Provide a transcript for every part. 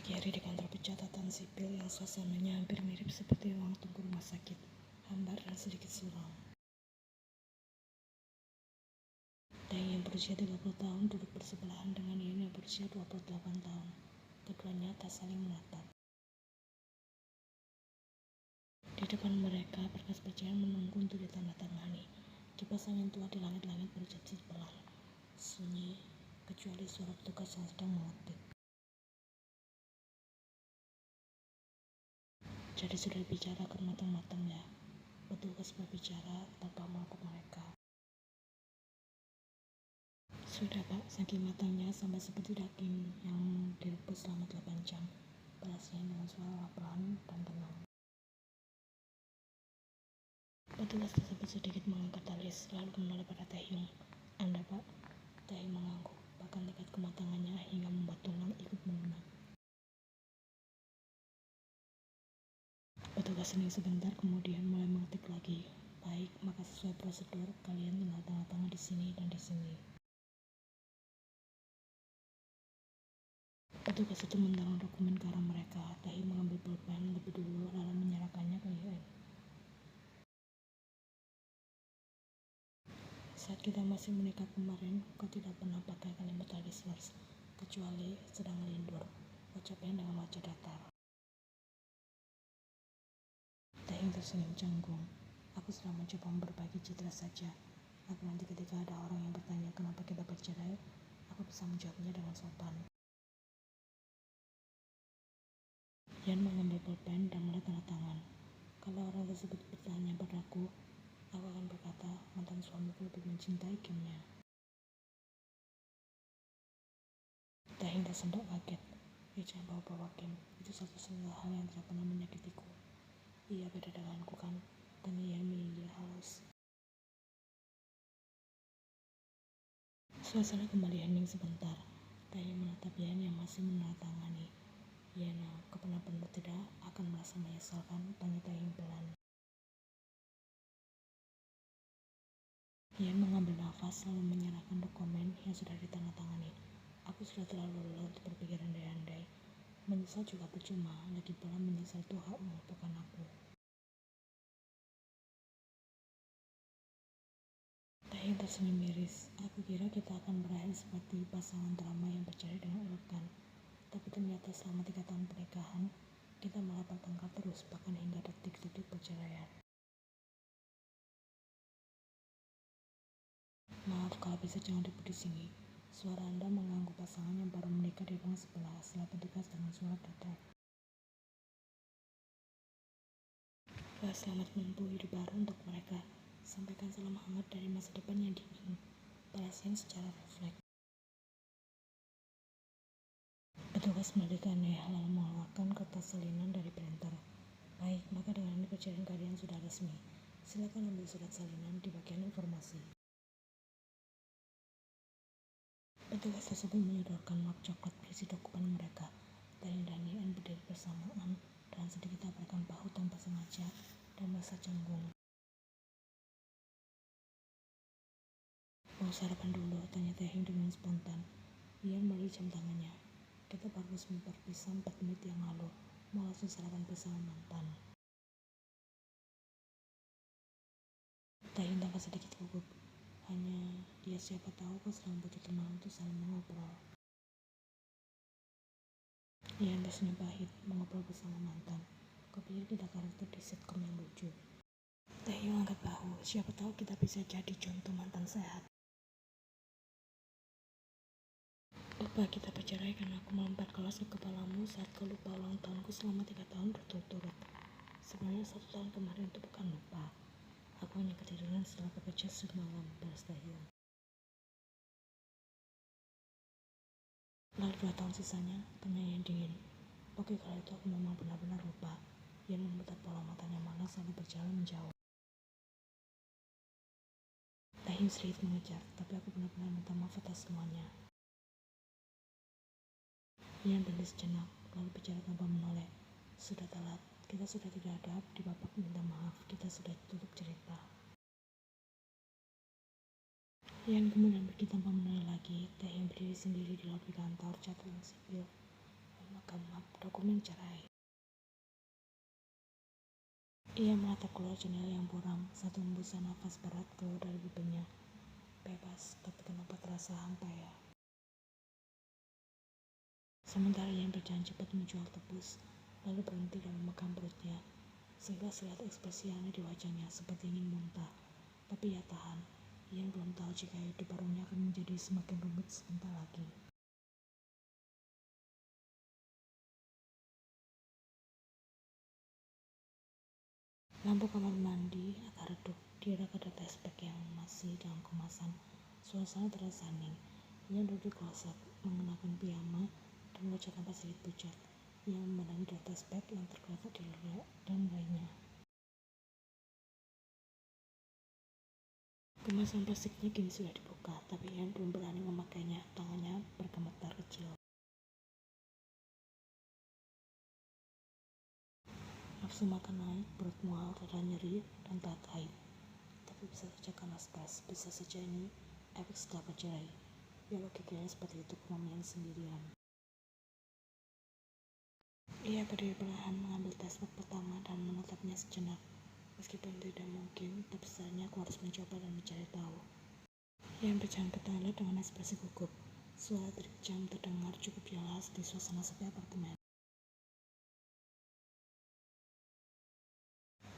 Pagi hari di kantor pencatatan sipil yang suasananya hampir mirip seperti ruang tunggu rumah sakit, hambar dan sedikit suram. Daeng yang berusia 30 tahun duduk bersebelahan dengan Ian yang berusia 28 tahun. Keduanya tak saling menatap. Di depan mereka, berkas percayaan menunggu untuk ditandatangani. Kipas angin tua di langit-langit berjejit pelan. Sunyi, kecuali suara petugas yang sedang mengetik. Jadi sudah dibicarakan matang-matang ya. Petugas berbicara tanpa menepuk mereka. Sudah Pak, saking matangnya sampai seperti daging yang direbus selama 8 jam. Balasnya dengan suara pelan dan tenang. Petugas tersebut sedikit mengangkat alis, lalu menoleh pada Taehyung. Anda Pak? Taehyung mengangguk, bahkan tingkat kematangannya hingga membuat tulang ikut melunak. Petugas hening sebentar, kemudian mulai mengetik lagi. Baik, maka sesuai prosedur, kalian tinggal tanda tangan di sini dan di sini. Petugas itu mendorong dokumen ke arah mereka. Taehyung mengambil pulpen lebih dulu, lalu menyerahkannya ke Ian. Saat kita masih menikah kemarin, kau tidak pernah pakai kalimat alias kecuali sedang lindur, ucapnya dengan wajah datar. Taehyung tersenyum canggung. Aku sedang mencoba berbagi citra saja. Agar nanti ketika ada orang yang bertanya kenapa kita bercerai, aku bisa menjawabnya dengan sopan. Ian mengambil pulpen dan mulai tanda tangan. Kalau orang tersebut bertanya padaku, aku akan berkata mantan suamiku lebih mencintai Kimnya. Taehyung tersentak kaget. Jangan bawa-bawa Kim, itu satu-satunya hal yang tidak pernah menyakitiku. Ia beda denganku kan, tanya Ian menyindir halus. Suasana kembali hening sebentar. Taehyung menatap Ian yang masih menandatangani. Ian, kau benar-benar tidak akan merasa menyesal kan? Tanya Taehyung pelan. Ian mengambil nafas lalu menyerahkan dokumen yang sudah ditandatangani. Aku sudah terlalu lelah untuk berpikir andai-andai. Menyesal juga percuma, lagi pula menyesal itu hakmu, bukan aku. Taehyung tersenyum miris. Aku kira kita akan berakhir seperti pasangan drama yang bercerai dengan elegan. Tapi ternyata selama 3 tahun pernikahan, kita malah bertengkar terus, bahkan hingga detik-detik perceraian. Maaf kalau bisa jangan ribut di sini. Suara Anda mengganggu pasangan yang baru menikah di ruang sebelah, setelah petugas dengan suara datar. Selamat menempuh hidup baru untuk mereka. Sampaikan salam hangat dari masa depan yang dingin. Balasnya secara refleks. Petugas mendekannya lalu mengeluarkan kertas salinan dari printer. Baik, maka dengan ini perceraian kalian sudah resmi. Silakan ambil surat salinan di bagian informasi. Petugas tersebut menyodorkan map coklat berisi dokumen mereka. Taehyung dan Ian berdiri bersamaan dan sedikit tabrakan bahu tanpa sengaja dan merasa canggung. Mau sarapan dulu? Tanya Taehyung dengan spontan. Ian melihat jam tangannya. Kita baru resmi berpisah 4 menit yang lalu. Mau langsung sarapan bersama mantan? Taehyung tampak sedikit gugup. Hanya, ya siapa tahu kau sedang butuh teman untuk saling mengobrol. Ian tersenyum pahit, mengobrol bersama mantan. Kau pikir kita karakter di sitcom yang lucu? Taehyung angkat bahu. Siapa tahu kita bisa jadi contoh mantan sehat. Lupa kita bercerai karena aku melempar kelas ke kepalamu saat kau lupa ulang tahunku selama 3 tahun berturut-turut. Sebenarnya 1 tahun kemarin itu bukan lupa. Aku hanya ketiduran setelah bekerja semalam, balas Taehyung. Lalu 2 tahun sisanya, tanya yang dingin. Oke, kalau itu aku memang benar-benar lupa. Ian memutar bola matanya malas lalu berjalan menjauh. Taehyung sedikit mengejar, tapi aku benar-benar minta maaf atas semuanya. Ian berhenti sejenak, lalu bicara tanpa menoleh. Sudah telat, kita sudah tidak ada di babak minta maaf, kita sudah tutup cerita. Ian kemudian pergi tanpa menoleh lagi. Taehyung berdiri sendiri di lobi kantor catatan sipil. memegang map dokumen cerai. Ia menatap keluar jendela yang buram, satu hembusan nafas berat keluar dari bibirnya. Bebas, tapi kenapa terasa hampa ya? Sementara ia berjalan cepat menjual tebus, lalu berhenti dan memegang perutnya. Sekilas lihat ekspresi aneh di wajahnya, seperti ingin muntah. Tapi ia tahan. Ia belum tahu jika hidup barunya akan menjadi semakin rumit sebentar lagi. Lampu kamar mandi agak redup, diarahkan ada tespek yang masih dalam kemasan. Suasana terasa hening. Ia duduk di kloset, mengenakan piyama dan wajah tampak sedikit pucat. Ia memandangi dua tespek yang tergeletak di rak dan lainnya. Kemasan plastiknya kini sudah dibuka, tapi ia belum berani memakainya. Tangannya bergemetar kecil. Nafsu makan naik, perut mual, dada nyeri, dan tak haid. Tapi bisa saja karena stres, bisa saja ini efek setelah bercerai. Ya logikanya seperti itu kemudian sendirian. Ia berdiri perlahan mengambil tespek pertama dan menatapnya sejenak. Meskipun tidak mungkin, tapi setidaknya aku harus mencoba dan mencari tahu. Ia berjalan ke toilet dengan ekspresi gugup. Suara trik jam terdengar cukup jelas di suasana sepi apartemen.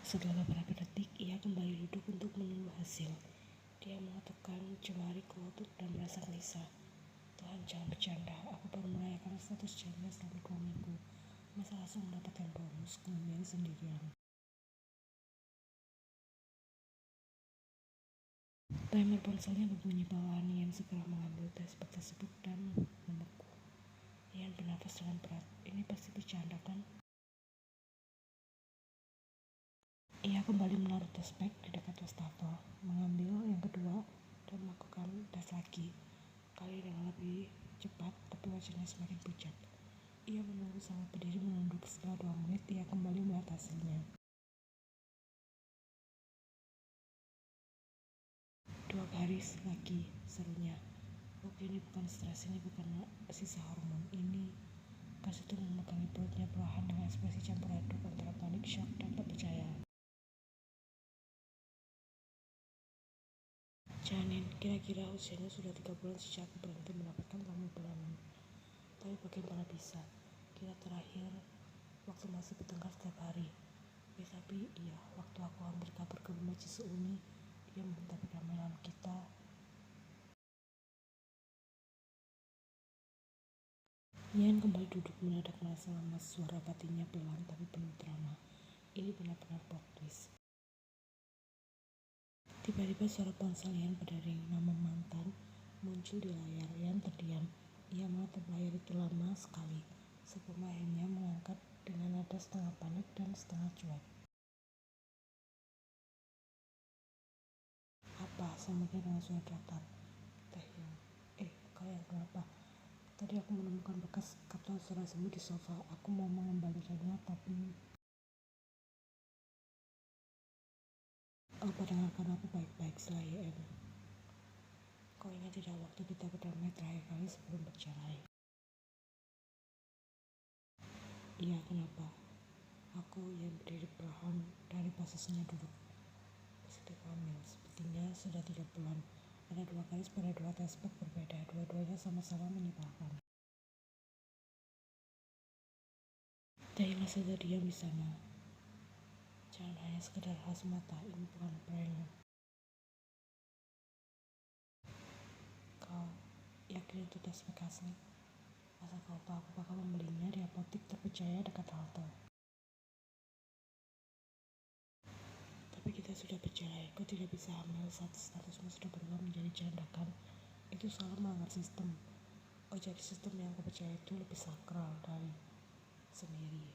Setelah beberapa detik, ia kembali duduk untuk menunggu hasil. Dia mengatupkan jemari ke lutut dan merasa gelisah. Tuhan, jangan bercanda. Aku baru merayakan status janda selama 2 minggu. Masa langsung mendapatkan bonus kemudian sendirian. Timer ponselnya berbunyi bawahan. Ian segera mengambil tespek tersebut dan membeku. Ian bernafas dengan berat. Ini pasti bercanda kan? Ia kembali menaruh tespek di dekat wastafel, mengambil yang kedua dan melakukan tes lagi. Kali dengan lebih cepat, tapi wajahnya semakin pucat. Ia menunggu sambil berdiri menunduk. Setelah 2 menit, ia kembali melihat hasilnya. 2 garis lagi, serunya. Oke, ini bukan stres, ini bukan sisa hormon. Ini Kas itu memegangi perutnya perlahan dengan ekspresi campur aduk antara panik, syok, dan tak percaya. Janin, kira-kira usianya sudah 3 bulan sejak aku berhenti mendapatkan tamu bulanan. Tapi bagaimana bisa? Kita terakhir waktu masih bertengkar setiap hari. Tapi iya, waktu aku hampir kabur ke rumah Ciseuni, dia meminta perdamaian kita. Ian kembali duduk mendadak merasa lemas. Suara batinnya pelan tapi penuh drama. Ini benar-benar plot twist. Tiba-tiba suara ponsel Ian berdering. Nama mantan muncul di layar. Ian terdiam. Ia menatap layar itu lama sekali, sebelum akhirnya mengangkat dengan nada setengah panik dan setengah cuek. Apa? Samanya dengan suara datar. Kalian kenapa? Tadi aku menemukan bekas kartu asuransimu di sofa. Aku mau mengembalikannya, tapi dengarkan aku baik-baik. Setelah IM, kau ingat tidak waktu kita berdamai terakhir kali sebelum bercerai? Iya, kenapa? Aku yang berdiri perlahan dari posisinya duduk. Sedang hamil, sepertinya sudah 3 bulan. Ada 2 garis pada 2 tespek berbeda, dua-duanya sama-sama menyebalkan. Dahilah saja diam di sana. Jangan hanya sekedar hal semata, ini bukan prank. Kau yakin itu tespek asli? Masa kau tahu aku bakal membelinya di apotik terpercaya dekat halte? Tapi kita sudah bercerai, kau tidak bisa hamil saat statusmu sudah berubah menjadi janda kan? Itu salah melanggar sistem. Oh, jadi sistem yang kau percaya itu lebih sakral dari sendiri.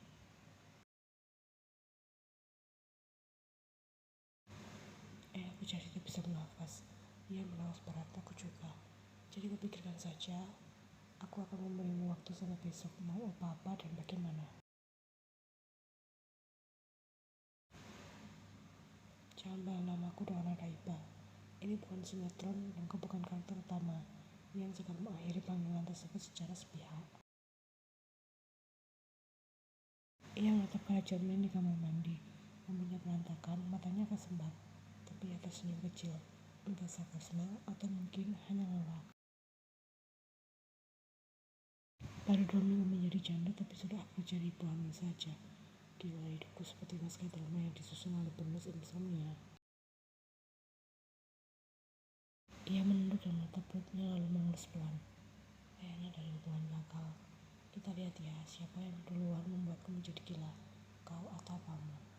Aku jadi tidak bisa bernafas. Ia menangis berat, aku juga. Jadi kau pikirkan saja, aku akan memberimu waktu sampai besok. Mau apa-apa dan bagaimana? Jangan bilang namaku dengan nada iba. Ini bukan sinetron dan kau bukan karakter utama. Yang segera mengakhiri panggilan tersebut secara sepihak. Fajar main di kamar mandi. Rambutnya berantakan, matanya kesembat, tapi ada senyum kecil. Entah sarkasme atau mungkin hanya lelah. Baru 2 minggu menjadi janda, tapi sudah aku jadi ibu hamil saja. Gila, hidupku seperti naskah drama yang disusun oleh penulis insomnia. Ia menunduk dan menatap perutnya lalu mengelus pelan. Kayaknya dari hubungan gagal. Kita lihat ya, siapa yang duluan membuatku menjadi gila, kau atau kamu.